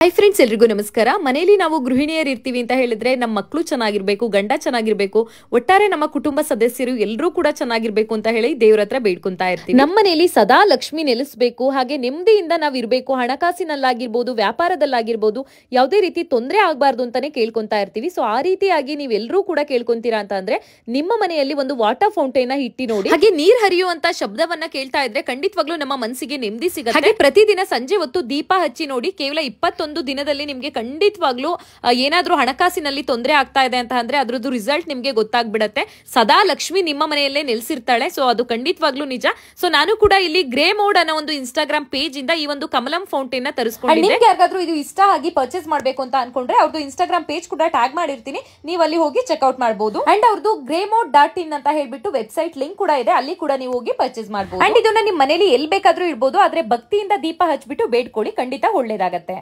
Hi friends, ಎಲ್ರಿಗೂ ನಮಸ್ಕಾರ. ಮನೆಯಲ್ಲಿ ನಾವು ಗೃಹಿಣಿಯರು ಇರ್ತೀವಿ ಅಂತ ಹೇಳಿದ್ರೆ ನಮ್ಮ ಮಕ್ಕಳು ಚೆನ್ನಾಗಿರ್ಬೇಕು, ಗಂಡ ಚೆನ್ನಾಗಿರ್ಬೇಕು, ಒಟ್ಟಾರೆ ನಮ್ಮ ಕುಟುಂಬ ಸದಸ್ಯರು ಎಲ್ಲರೂ ಕೂಡ ಚೆನ್ನಾಗಿರ್ಬೇಕು ಅಂತ ಹೇಳಿ ದೇವ್ರ ಹತ್ರ ಬೇಡ್ಕೊಂತಾ ಇರ್ತೀವಿ. ನಮ್ಮ ಮನೆಯಲ್ಲಿ ಸದಾ ಲಕ್ಷ್ಮಿ ನೆಲೆಸಬೇಕು, ಹಾಗೆ ನೆಮ್ಮದಿಯಿಂದ ನಾವ್ ಇರ್ಬೇಕು, ಹಣಕಾಸಿನಲ್ಲಾಗಿರ್ಬೋದು, ವ್ಯಾಪಾರದಲ್ಲಾಗಿರ್ಬೋದು, ಯಾವುದೇ ರೀತಿ ತೊಂದರೆ ಆಗಬಾರ್ದು ಅಂತಾನೆ ಕೇಳ್ಕೊಂತಾ ಇರ್ತೀವಿ. ಸೊ ಆ ರೀತಿಯಾಗಿ ನೀವೆಲ್ಲರೂ ಕೂಡ ಕೇಳ್ಕೊಂತೀರಾ ಅಂತ ಅಂದ್ರೆ ನಿಮ್ಮ ಮನೆಯಲ್ಲಿ ಒಂದು ವಾಟರ್ ಫೌಂಟೈನ್ ಇಟ್ಟಿ ನೋಡಿ, ಹಾಗೆ ನೀರ್ ಹರಿಯುವಂತ ಶಬ್ದವನ್ನ ಕೇಳ್ತಾ ಇದ್ರೆ ಖಂಡಿತವಾಗ್ಲೂ ನಮ್ಮ ಮನಸ್ಸಿಗೆ ನೆಮ್ಮದಿ ಸಿಗುತ್ತೆ. ಹಾಗೆ ಪ್ರತಿದಿನ ಸಂಜೆ ಹೊತ್ತು ದೀಪ ಹಚ್ಚಿ ನೋಡಿ, ಕೇವಲ 21 ದಿನದಲ್ಲಿ ನಿಮ್ಗೆ ಖಂಡಿತವಾಗ್ಲೂ ಏನಾದ್ರೂ ಹಣಕಾಸಿನಲ್ಲಿ ತೊಂದರೆ ಆಗ್ತಾ ಇದೆ ಅಂತ ಅಂದ್ರೆ ಅದ್ರದ್ದು ರಿಸಲ್ಟ್ ನಿಮ್ಗೆ ಗೊತ್ತಾಗ್ಬಿಡತ್ತೆ. ಸದಾ ಲಕ್ಷ್ಮಿ ನಿಮ್ಮ ಮನೆಯಲ್ಲೇ ನೆಲೆಸಿರ್ತಾಳೆ. ಸೊ ಅದು ಖಂಡಿತವಾಗ್ಲೂ ನಿಜ. ಸೊ ನಾನು ಕೂಡ ಇಲ್ಲಿ ಗ್ರೇ ಮೋಡ್ ಅನ್ನೋ ಒಂದು ಇನ್ಸ್ಟಾಗ್ರಾಮ್ ಪೇಜ್ ಇಂದ ಈ ಒಂದು ಕಮಲಂ ಫೌಂಟೈನ್ ತರಿಸ್ಕೊಂಡಿದ್ದೆ. ನಿಮ್ಗೆ ಯಾರಿಗಾದ್ರೂ ಇದು ಇಷ್ಟ ಆಗಿ ಪರ್ಚೇಸ್ ಮಾಡ್ಬೇಕು ಅಂತ ಅನ್ಕೊಂಡ್ರೆ ಅವ್ರದ್ದು ಇನ್ಸ್ಟಾಗ್ರಾಮ್ ಪೇಜ್ ಕೂಡ ಟ್ಯಾಗ್ ಮಾಡಿರ್ತೀನಿ, ನೀವು ಅಲ್ಲಿ ಹೋಗಿ ಚೆಕ್ಔಟ್ ಮಾಡಬಹುದು. ಅಂಡ್ ಅವ್ರದ್ದು greymode.in ಅಂತ ಹೇಳ್ಬಿಟ್ಟು ವೆಬ್ಸೈಟ್ ಲಿಂಕ್ ಕೂಡ ಇದೆ, ಅಲ್ಲಿ ಕೂಡ ನೀವು ಹೋಗಿ ಪರ್ಚೇಸ್ ಮಾಡಬಹುದು. ಅಂಡ್ ಇದನ್ನ ನಿಮ್ಮ ಮನೆಯಲ್ಲಿ ಎಲ್ಲಿ ಬೇಕಾದ್ರೂ ಇರ್ಬೋದು, ಆದ್ರೆ ಭಕ್ತಿಯಿಂದ ದೀಪ ಹಚ್ಬಿಟ್ಟು ಬೇಡ್ಕೊಳ್ಳಿ, ಖಂಡಿತ ಒಳ್ಳೇದಾಗತ್ತೆ.